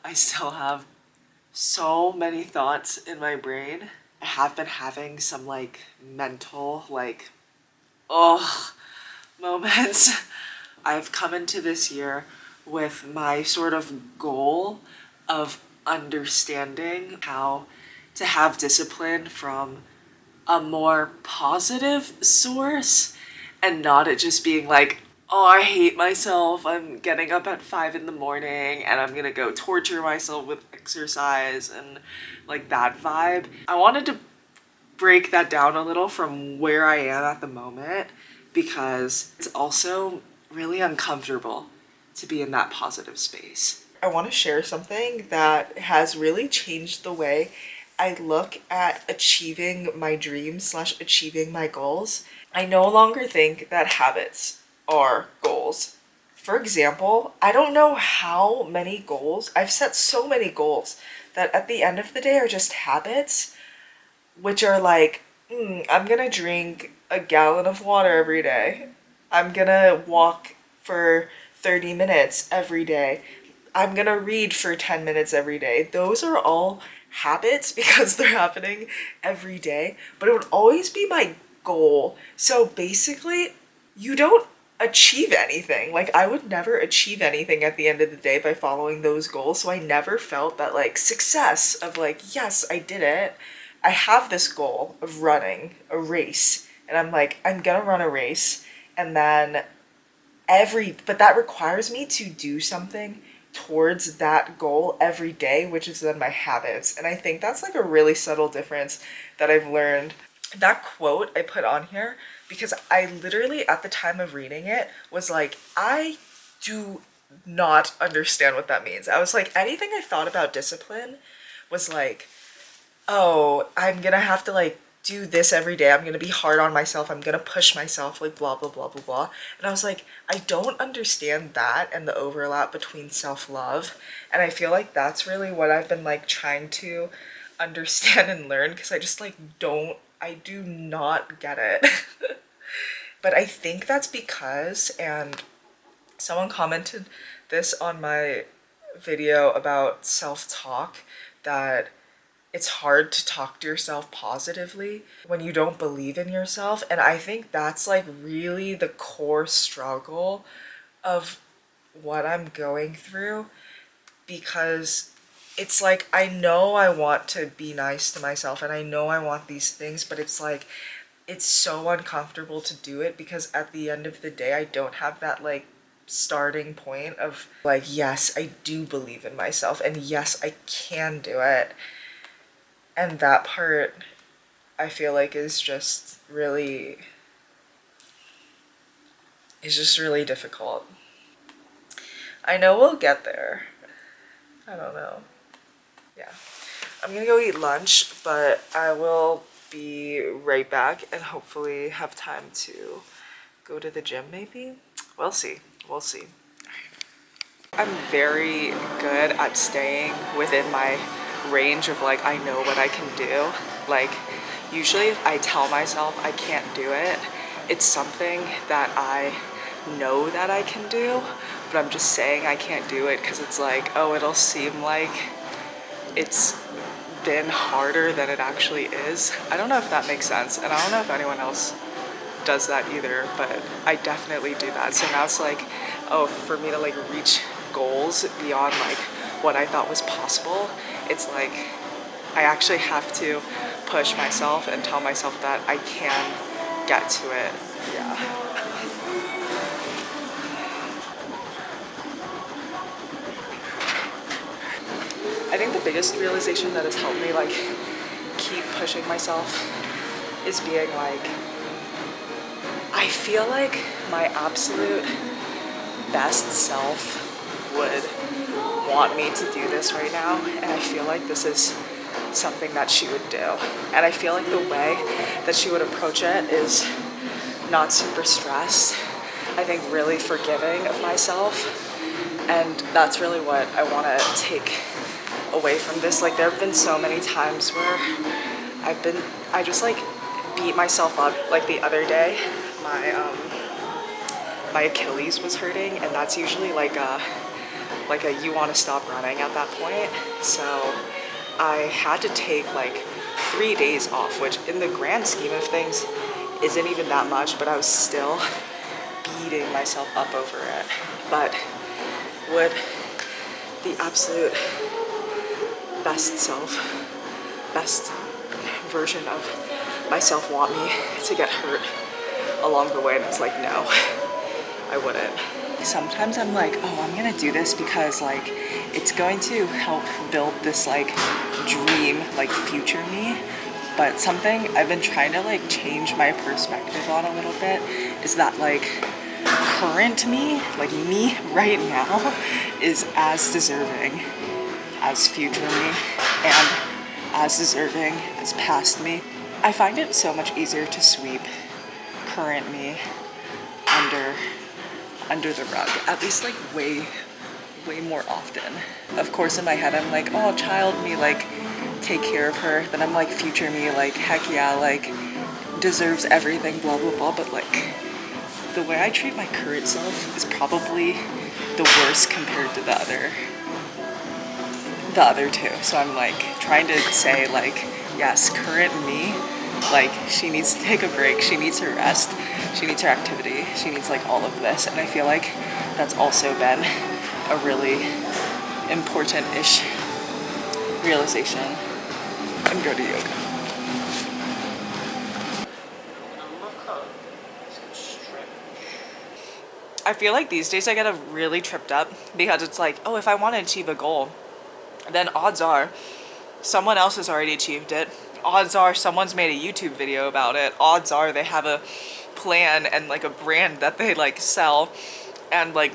I still have so many thoughts in my brain. I have been having some like mental, like, oh, moments. I've come into this year with my sort of goal of understanding how to have discipline from a more positive source and not it just being like, oh, I hate myself. I'm getting up at 5 in the morning and I'm gonna go torture myself with exercise and like that vibe. I wanted to break that down a little from where I am at the moment because it's also really uncomfortable to be in that positive space. I want to share something that has really changed the way I look at achieving my dreams slash achieving my goals. I no longer think that habits are goals. For example, I don't know how many goals, I've set so many goals that at the end of the day are just habits, which are like, I'm gonna drink a gallon of water every day. I'm gonna walk for 30 minutes every day. I'm gonna read for 10 minutes every day. Those are all habits because they're happening every day, but it would always be my goal. So basically, you don't achieve anything. Like, I would never achieve anything at the end of the day by following those goals. So I never felt that like success of like, yes, I did it. I have this goal of running a race, and I'm like, I'm gonna run a race, and then but that requires me to do something towards that goal every day, which is then my habits. And I think that's like a really subtle difference that I've learned. That quote I put on here because I literally at the time of reading it was like, I do not understand what that means. I was like, anything I thought about discipline was like, oh, I'm gonna have to like do this every day. I'm gonna be hard on myself. I'm gonna push myself, like blah, blah, blah, blah, blah. And I was like, I don't understand that and the overlap between self-love. And I feel like that's really what I've been like trying to understand and learn because I just like I do not get it. But I think that's because, and someone commented this on my video about self-talk, that it's hard to talk to yourself positively when you don't believe in yourself. And I think that's like really the core struggle of what I'm going through, because it's like, I know I want to be nice to myself and I know I want these things, but it's like, it's so uncomfortable to do it because at the end of the day, I don't have that like starting point of like, yes, I do believe in myself and yes, I can do it. And that part, I feel like is just really difficult. I know we'll get there. I don't know. Yeah. I'm gonna go eat lunch, but I will be right back and hopefully have time to go to the gym maybe. We'll see. We'll see. I'm very good at staying within my range of like, I know what I can do. Like, usually if I tell myself I can't do it, it's something that I know that I can do, but I'm just saying I can't do it because it's like, oh, it'll seem like it's been harder than it actually is. I don't know if that makes sense, and I don't know if anyone else does that either, but I definitely do that. So now it's like, oh, for me to like reach goals beyond like what I thought was possible, it's like I actually have to push myself and tell myself that I can get to it. Yeah. I think the biggest realization that has helped me like keep pushing myself is being like, I feel like my absolute best self would want me to do this right now, and I feel like this is something that she would do. And I feel like the way that she would approach it is not super stressed. I think really forgiving of myself, and that's really what I want to take away from this. Like, there have been so many times where I just like beat myself up. Like the other day, my Achilles was hurting, and that's usually like a like a you want to stop running at that point. So I had to take like 3 days off, which in the grand scheme of things isn't even that much, but I was still beating myself up over it. But would the absolute best self, best version of myself want me to get hurt along the way? And it's like, no, I wouldn't. Sometimes I'm like, oh, I'm gonna do this because like it's going to help build this like dream, like future me. But something I've been trying to like change my perspective on a little bit is that like current me, like me right now, is as deserving as future me and as deserving as past me. I find it so much easier to sweep current me under the rug, at least like way more often. Of course in my head I'm like, oh, child me, like take care of her. Then I'm like, future me, like heck yeah, like deserves everything, blah blah blah. But like the way I treat my current self is probably the worst compared to the other two. So I'm like trying to say like, yes, current me, like she needs to take a break, she needs her rest, she needs her activity, she needs like all of this. And I feel like that's also been a really important-ish realization. And go to yoga. I feel like these days I get really tripped up because it's like, oh, if I want to achieve a goal, then odds are someone else has already achieved it. Odds are someone's made a YouTube video about it. Odds are they have a plan and like a brand that they like sell, and like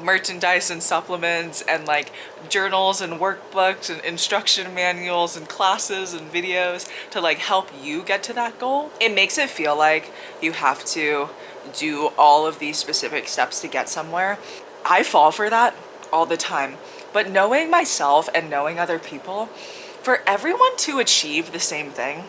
merchandise and supplements and like journals and workbooks and instruction manuals and classes and videos to like help you get to that goal. It makes it feel like you have to do all of these specific steps to get somewhere. I fall for that all the time. But knowing myself and knowing other people, for everyone to achieve the same thing,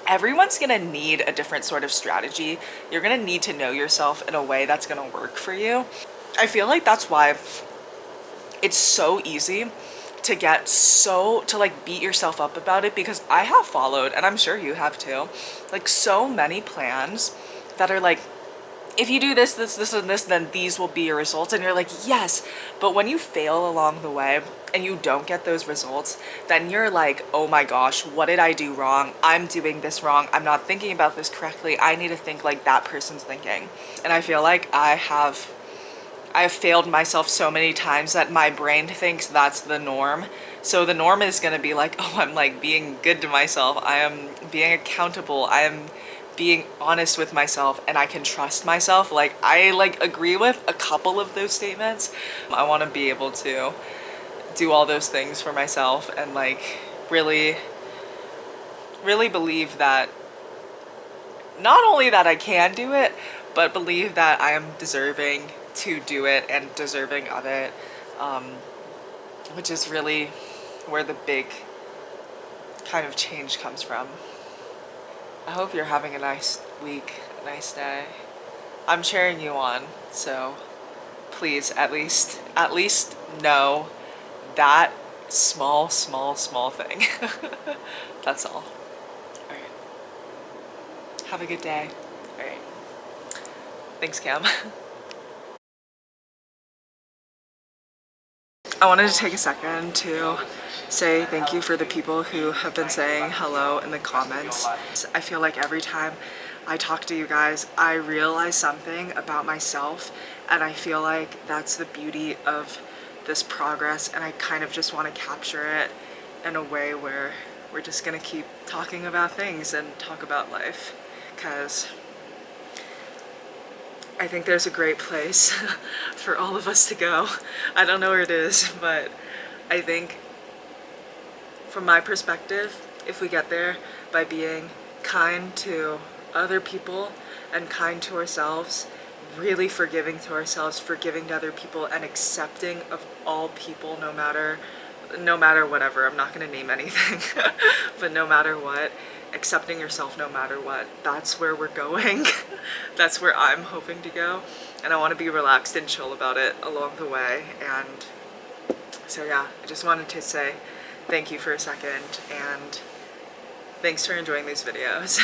everyone's gonna need a different sort of strategy. You're gonna need to know yourself in a way that's gonna work for you. I feel like that's why it's so easy to to like beat yourself up about it, because I have followed, and I'm sure you have too, like so many plans that are like, if you do this, this, and this, then these will be your results. And you're like, yes. But when you fail along the way and you don't get those results, then you're like, oh my gosh, what did I do wrong? I'm doing this wrong. I'm not thinking about this correctly. I need to think like that person's thinking. And I feel like I have failed myself so many times that my brain thinks that's the norm. So the norm is going to be like, oh, I'm like being good to myself. I am being accountable. I am being honest with myself, and I can trust myself. Like I like agree with a couple of those statements. I want to be able to do all those things for myself and like really believe that not only that I can do it, but believe that I am deserving to do it and deserving of it, which is really where the big kind of change comes from. I hope you're having a nice week, a nice day. I'm cheering you on, so please at least know that small thing. That's all. All right. Have a good day. All right. Thanks, Cam. I wanted to take a second to say thank you for the people who have been saying hello in the comments. I feel like every time I talk to you guys, I realize something about myself, and I feel like that's the beauty of this progress, and I kind of just want to capture it in a way where we're just gonna keep talking about things and talk about life, because I think there's a great place for all of us to go. I don't know where it is, but I think from my perspective, if we get there by being kind to other people and kind to ourselves, really forgiving to ourselves, forgiving to other people, and accepting of all people, no matter whatever. I'm not gonna name anything, but no matter what, accepting yourself no matter what, that's where we're going. That's where I'm hoping to go. and I want to be relaxed and chill about it along the way. And so yeah, I just wanted to say thank you for a second, and thanks for enjoying these videos.